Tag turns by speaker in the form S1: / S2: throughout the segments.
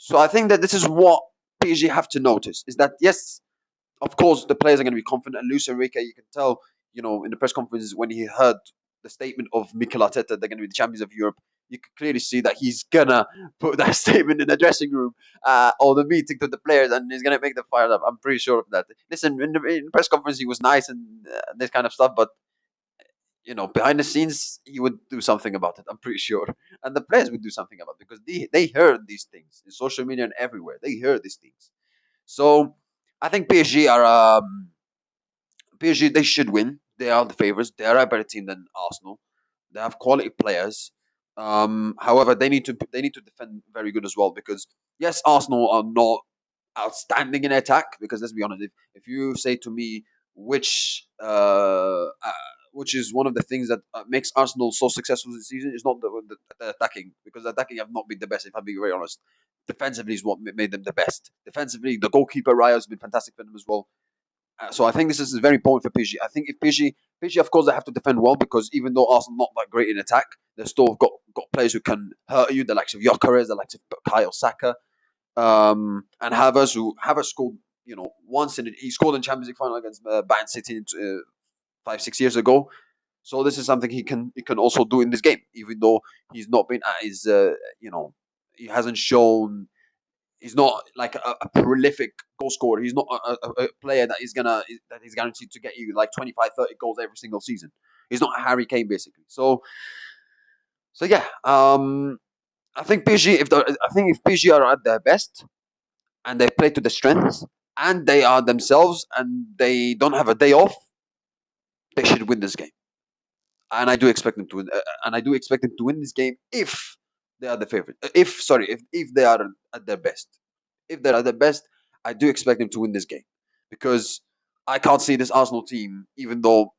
S1: So I think that this is what PSG have to notice, is that yes, of course the players are going to be confident. And Luis Enrique, you can tell, in the press conference when he heard the statement of Mikel Arteta, they're going to be the champions of Europe. You can clearly see that he's gonna put that statement in the dressing room or the meeting to the players, and he's gonna make them fired up. I'm pretty sure of that. Listen, in the press conference, he was nice and this kind of stuff, but behind the scenes, he would do something about it. I'm pretty sure, and the players would do something about it because they heard these things in social media and everywhere. They heard these things. So I think PSG they should win. They are the favorites. They are a better team than Arsenal. They have quality players. However, they need to defend very good as well because yes, Arsenal are not outstanding in attack. Because let's be honest, if you say to me which which is one of the things that makes Arsenal so successful this season, is not the attacking, because the attacking have not been the best. If I'm being very honest, defensively is what made them the best. Defensively, the goalkeeper Raya has been fantastic for them as well. So I think this is very important for PSG. I think if PSG, of course, they have to defend well because even though Arsenal not that great in attack, they still got players who can hurt you. The likes of Gyökeres, the likes of Kyle Saka, and Havertz, who Havertz scored, once he scored in Champions League final against Bayern City 5-6 years ago. So this is something he can also do in this game, even though he's not been at his, he hasn't shown. He's not like a prolific goal scorer. He's not a player that is guaranteed to get you like 25, 30 goals every single season. He's not a Harry Kane basically. So yeah, I think if PSG are at their best and they play to the strengths and they are themselves and they don't have a day off, they should win this game. And I do expect them to win. And I do expect them to win this game if they are the favorite. If they are at their best. If they're at their best, I do expect them to win this game because I can't see this Arsenal team. Even though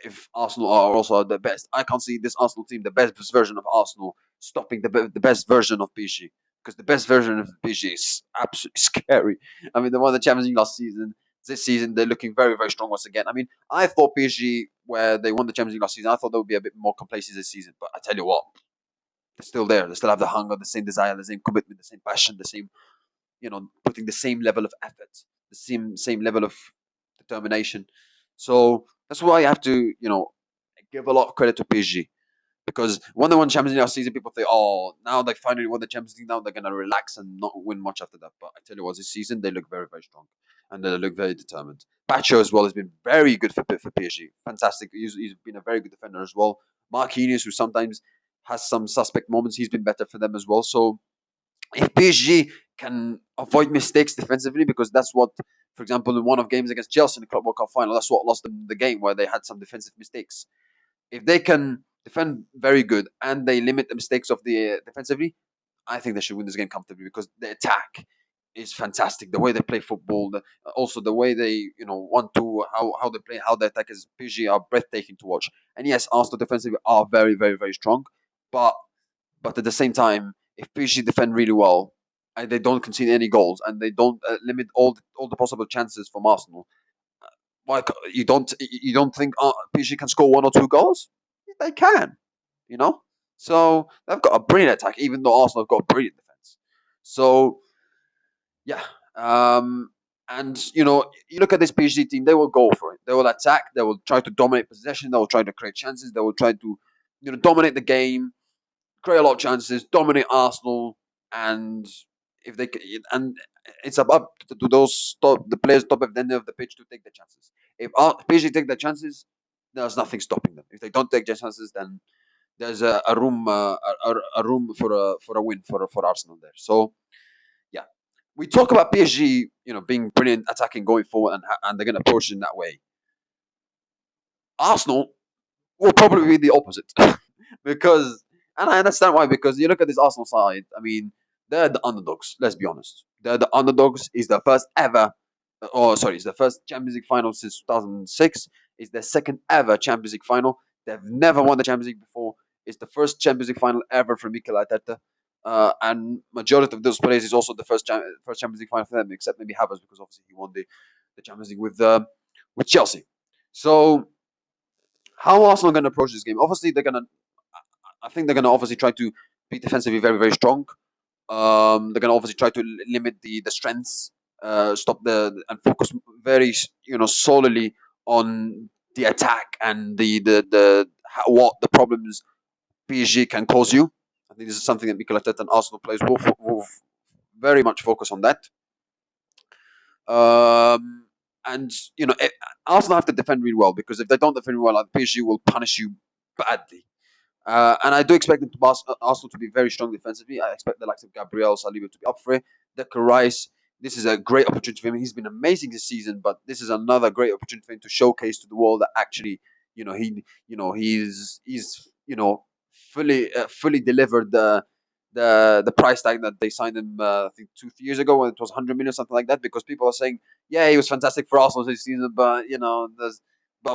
S1: if Arsenal are also at their best, I can't see this Arsenal team, the best version of Arsenal, stopping the best version of PSG. Because the best version of PSG is absolutely scary. I mean, they won the Champions League last season. This season, they're looking very, very strong once again. I mean, I thought PSG, where they won the Champions League last season, I thought there would be a bit more complacency this season. But I tell you what, they're still there. They still have the hunger, the same desire, the same commitment, the same passion, the same, putting the same level of effort, the same level of determination. So that's why I have to, give a lot of credit to PSG. Because when they won Champions League last season, people think, oh, now they finally won the Champions League, now they're going to relax and not win much after that. But I tell you what, this season, they look very, very strong. And they look very determined. Pacho as well has been very good for PSG. Fantastic. He's been a very good defender as well. Marquinhos, who sometimes has some suspect moments, he's been better for them as well. So if PSG can avoid mistakes defensively, because that's what, for example, in one of games against Chelsea in the Club World Cup final, that's what lost them the game, where they had some defensive mistakes. If they can defend very good and they limit the mistakes of the defensively, I think they should win this game comfortably because the attack is fantastic. The way they play football, also the way they want to how they play, how they attack is PSG are breathtaking to watch. And yes, Arsenal defensively are very, very, very strong, but at the same time, if PSG defend really well and they don't concede any goals and they don't limit all the possible chances from Arsenal, why you don't think PSG can score 1 or 2 goals? They can, you know. So they've got a brilliant attack, even though Arsenal have got a brilliant defense. So yeah, and you look at this PSG team; they will go for it. They will attack. They will try to dominate possession. They will try to create chances. They will try to, dominate the game, create a lot of chances, dominate Arsenal, and if they and it's up to those the players top at the end of the pitch to take the chances. If PSG take the chances, there's nothing stopping them. If they don't take the chances, then there's a room a room for a win for Arsenal there. So yeah, we talk about PSG, being brilliant attacking going forward, and they're going to approach it in that way. Arsenal will probably be the opposite because, and I understand why, because you look at this Arsenal side. I mean, they're the underdogs. Let's be honest. They're the underdogs. It's the first ever. Oh, sorry, it's the first Champions League final since 2006. It's their second ever Champions League final. They've never won the Champions League before. It's the first Champions League final ever for Mikel Arteta. And majority of those players is also the first Champions League final for them, except maybe Havertz, because obviously he won the Champions League with Chelsea. So how Arsenal going to approach this game? Obviously, I think they're going to obviously try to be defensively very, very strong. They're gonna obviously try to limit the strengths, stop and focus very solely on the attack and what the problems PSG can cause you. I think this is something that Mikel Arteta and Arsenal players will very much focus on that. Um, and Arsenal have to defend really well, because if they don't defend well, PSG will punish you badly. And I do expect them to Arsenal to be very strong defensively. I expect the likes of Gabriel Saliba to be up for it. Declan Rice, this is a great opportunity for him. He's been amazing this season, but this is another great opportunity for him to showcase to the world that actually, he's fully delivered the price tag that they signed him. I think 2 years ago, when it was 100 million, something like that. Because people are saying, yeah, he was fantastic for Arsenal this season, but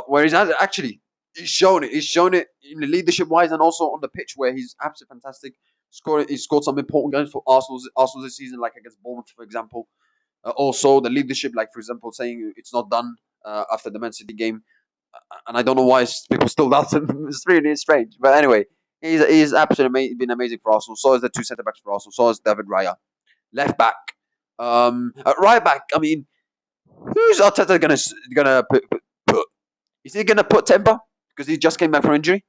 S1: where he's at actually, he's shown it. He's shown it in the leadership wise, and also on the pitch, where he's absolutely fantastic. He scored some important goals for Arsenal this season, like against Bournemouth, for example. Also, the leadership, like for example, saying it's not done after the Man City game, and I don't know why people still doubt him. It's really strange, but anyway, he's absolutely been amazing for Arsenal. So is the two centre backs for Arsenal. So is David Raya, left back. At right back, I mean, who's Arteta gonna put? Is he gonna put Temba because he just came back from injury,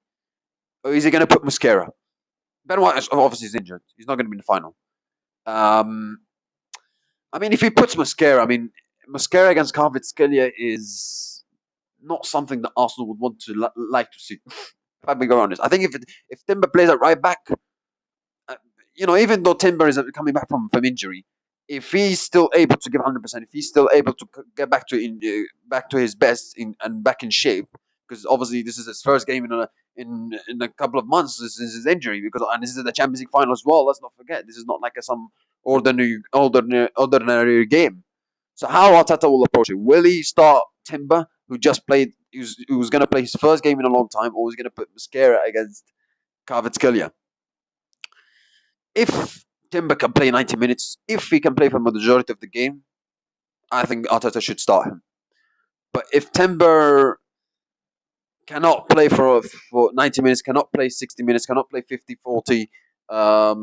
S1: or is he gonna put Mosquera? Ben White obviously is injured. He's not gonna be in the final. Um, I mean, if he puts Mosquera, I mean, Mosquera against Kvaratskhelia is not something that Arsenal would want to like to see. If I'm being honest, I think if Timber plays at right back, even though Timber is coming back from injury, if he's still able to give 100%, if he's still able to get back to his best and back in shape, because obviously this is his first game in a couple of months. This is his injury, and this is the Champions League final as well. Let's not forget, this is not like some ordinary game. So how Arteta will approach it? Will he start Timber, who just played, who was going to play his first game in a long time, or is he going to put Mosquera against Kvaratskhelia? If Timber can play 90 minutes, if he can play for the majority of the game, I think Arteta should start him. But if Timber cannot play for 90 minutes, cannot play 60 minutes, cannot play 50, 40, I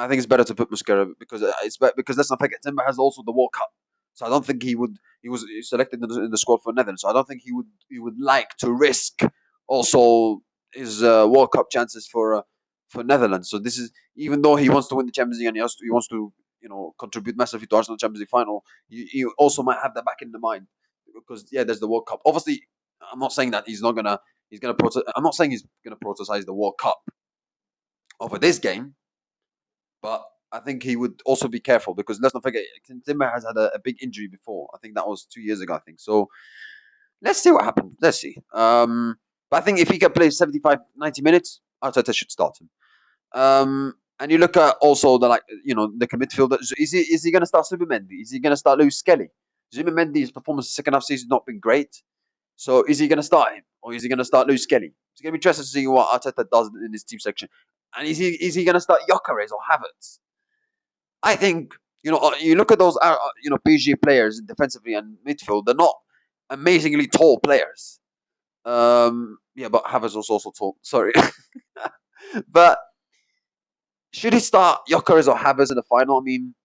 S1: think it's better to put Mosquera, because let's not forget, Timber has also the World Cup. So I don't think he was selected in the squad for Netherlands. So I don't think he would like to risk also his World Cup chances for Netherlands. So this is, even though he wants to win the Champions League, and he wants to contribute massively to Arsenal Champions League final, he also might have that back in the mind, because yeah, there's the World Cup. Obviously, I'm not saying that he's gonna I'm not saying he's gonna protesize the World Cup over this game, but I think he would also be careful, because let's not forget, Timber has had a big injury before. I think that was 2 years ago. I think so. Let's see what happens. Let's see. But I think if he can play 75, 90 minutes, Arteta should start him. And you look at also the midfielder. Is he going to start Zubimendi? Is he going to start Lewis Skelly? Zubimendi's performance in the second half season has not been great. So is he going to start him, or is he going to start Lewis Skelly? It's going to be interesting to see what Arteta does in this team section. And is he going to start Gyökeres or Havertz? I think you look at those PSG players defensively and midfield. They're not amazingly tall players. Yeah, but Havertz was also tall. Sorry, but should he start Gyökeres or Havertz in the final? I mean,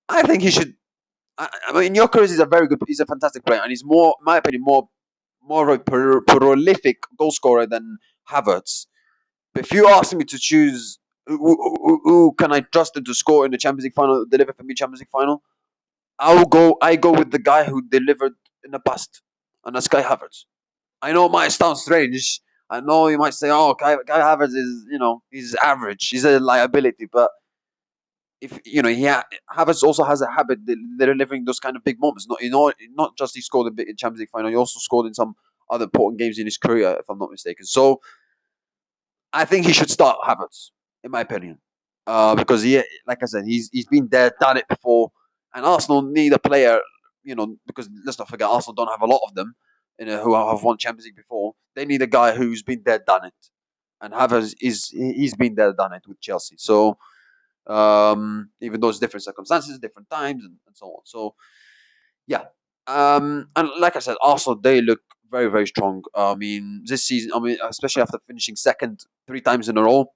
S1: I think he should. I mean, Gyökeres is he's a fantastic player, and he's more, in my opinion, more of a prolific goal scorer than Havertz. But if you ask me to choose who can I trust him to score in the Champions League final, deliver for me Champions League final, I go with the guy who delivered in the past, and that's Kai Havertz. I know it might sound strange. I know you might say, "Oh, Kai Havertz is he's average. He's a liability." But if Havertz also has a habit delivering those kind of big moments. Not just he scored in Champions League final. He also scored in some other important games in his career, if I'm not mistaken. So I think he should start Havertz, in my opinion, because like I said, he's been there, done it before, and Arsenal need a player, because let's not forget, Arsenal don't have a lot of them, who have won Champions League before. They need a guy who's been there, done it, and Havertz he's been there, done it with Chelsea. So even though it's different circumstances, different times, and so on. So yeah, and like I said, Arsenal, they look very, very strong. I mean, this season, especially after finishing second 3 times in a row,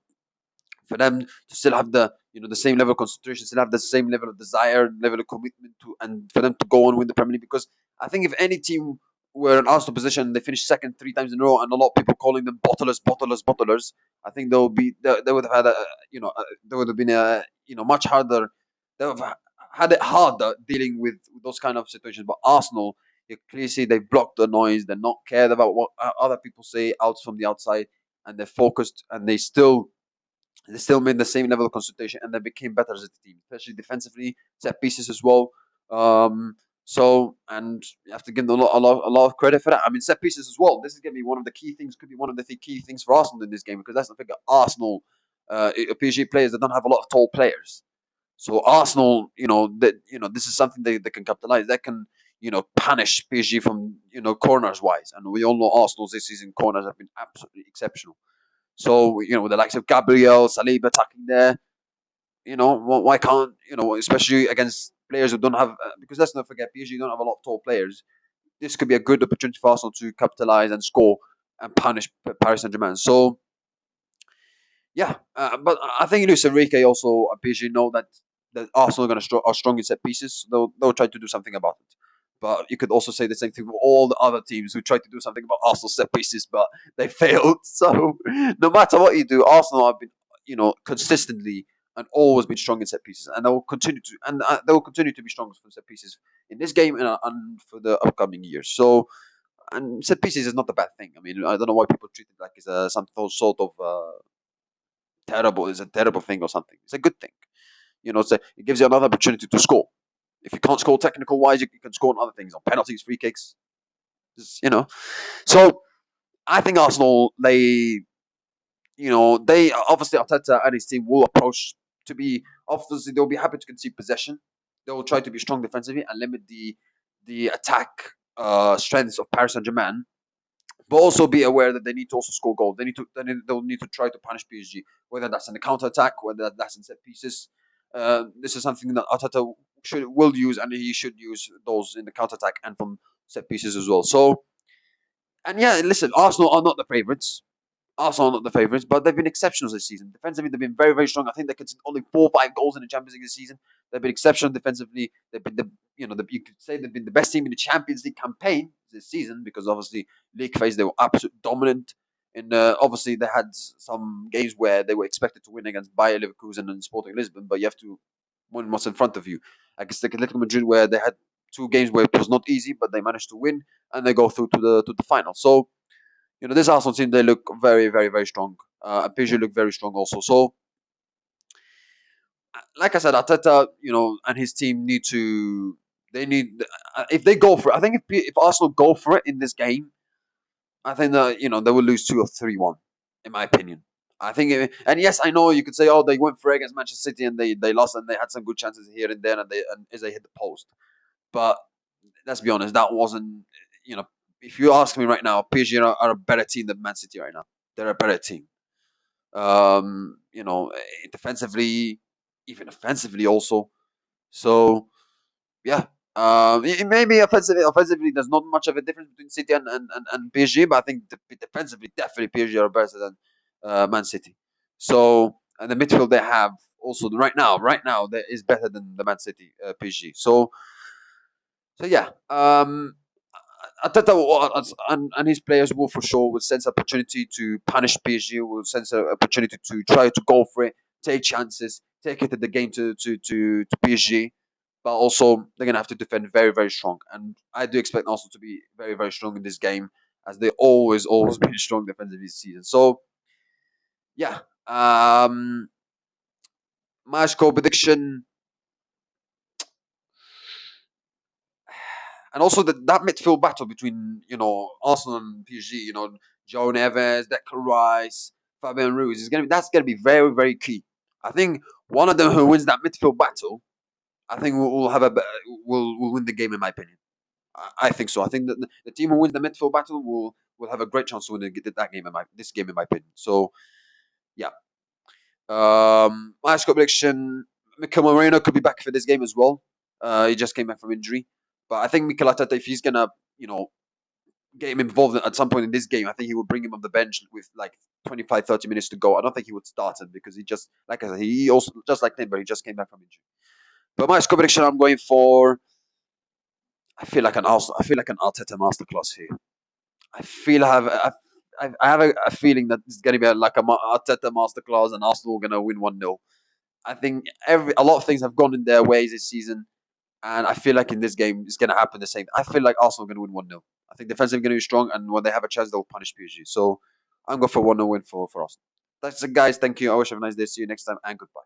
S1: for them to still have the the same level of concentration, still have the same level of desire, level of commitment to, and for them to go on win the Premier League. Because I think if any team were in Arsenal position, they finished second 3 times in a row, and a lot of people calling them bottlers, bottlers, bottlers. I think they would have had they would have been much harder. They would have had it harder dealing with those kind of situations. But Arsenal, you clearly see they blocked the noise. They're not cared about what other people say out from the outside, and they're focused, and they still made the same level of concentration, and they became better as a team, especially defensively, set pieces as well. And you have to give them a lot of credit for that. I mean, set pieces as well. This is going to be one of the key things. Could be one of the key things for Arsenal in this game, because that's the thing. Arsenal, PSG players, they don't have a lot of tall players. So Arsenal, this is something they can capitalize. They can, punish PSG from corners wise, and we all know Arsenal's this season corners have been absolutely exceptional. So, with the likes of Gabriel, Saliba attacking there, why can't, especially against players who don't have, because let's not forget, PSG don't have a lot of tall players. This could be a good opportunity for Arsenal to capitalize and score and punish Paris Saint-Germain. So, yeah, but I think Luis Enrique also PSG know that Arsenal are strong in set pieces. They'll try to do something about it. But you could also say the same thing for all the other teams who tried to do something about Arsenal set pieces, but they failed. So no matter what you do, Arsenal have been consistently and always been strong in set pieces, and they will continue to be strong for set pieces in this game and for the upcoming years. So, and set pieces is not a bad thing. I mean, I don't know why people treat it like it's some sort of terrible is a terrible thing or something. It's a good thing. It gives you another opportunity to score. If you can't score technical wise, you can score on other things, on penalties, free kicks. So I think Arsenal, they obviously Arteta and his team will approach to be obviously they'll be happy to concede possession. They will try to be strong defensively and limit the attack strengths of Paris Saint Germain, but also be aware that they need to also score goals. They'll need to try to punish PSG, whether that's in the counter attack, whether that's in set pieces. This is something that Arteta will use, and he should use those in the counter attack and from set pieces as well. So, and yeah, listen, Arsenal are not the favourites. Arsenal are not the favourites, but they've been exceptional this season. Defensively, they've been very, very strong. I think they conceded only 4 or 5 goals in the Champions League this season. They've been exceptional defensively. They've been you could say they've been the best team in the Champions League campaign this season, because obviously league phase they were absolutely dominant. And obviously they had some games where they were expected to win against Bayer Leverkusen and Sporting Lisbon, but you have to win what's in front of you. Against the Atletico Madrid, where they had 2 games where it was not easy, but they managed to win and they go through to the final. So this Arsenal team, they look very, very, very strong. And PSG look very strong also. So, like I said, Arteta, and his team need to. They need if they go for it. I think if Arsenal go for it in this game, I think that they will lose 2 or 3-1, in my opinion. I think, and yes, I know you could say, oh, they went for it against Manchester City and they lost, and they had some good chances here and there, and as they hit the post. But let's be honest, that wasn't. If you ask me right now, PSG are a better team than Man City right now. They're a better team. Defensively, even offensively also. So yeah, maybe offensively, there's not much of a difference between City and PSG, but I think defensively, definitely PSG are better than Man City. So, and the midfield they have also right now, that is better than the Man City PSG. So yeah, Arteta and his players will for sure will sense opportunity to punish PSG. Will sense an opportunity to try to go for it, take chances, take it to the game to PSG. But also they're gonna have to defend very, very strong, and I do expect Arsenal to be very, very strong in this game, as they always been strong defensively this season. So yeah, my score prediction. And also that midfield battle between Arsenal and PSG, Joe Neves, Declan Rice, Fabian Ruiz that's gonna be very, very key. I think one of them who wins that midfield battle, I think will have will win the game, in my opinion. I think so. I think that the team who wins the midfield battle will have a great chance to win that game this game, in my opinion. So yeah, my score prediction: Mikel Moreno could be back for this game as well. He just came back from injury, but I think Mikel Arteta, if he's gonna get him involved at some point in this game, I think he would bring him on the bench with like 25, 30 minutes to go. I don't think he would start him because he just, like I said, he also, just like Timber, he just came back from injury. But my score prediction, I'm going for, I feel like an Arteta masterclass here. I feel I have a feeling that it's going to be like a Arteta masterclass and Arsenal are going to win 1-0. I think a lot of things have gone in their ways this season. And I feel like in this game, it's going to happen the same. I feel like Arsenal are going to win 1-0. I think defensively going to be strong, and when they have a chance, they'll punish PSG. So I'm going for 1-0 win for Arsenal. That's it, guys. Thank you. I wish you have a nice day. See you next time, and goodbye.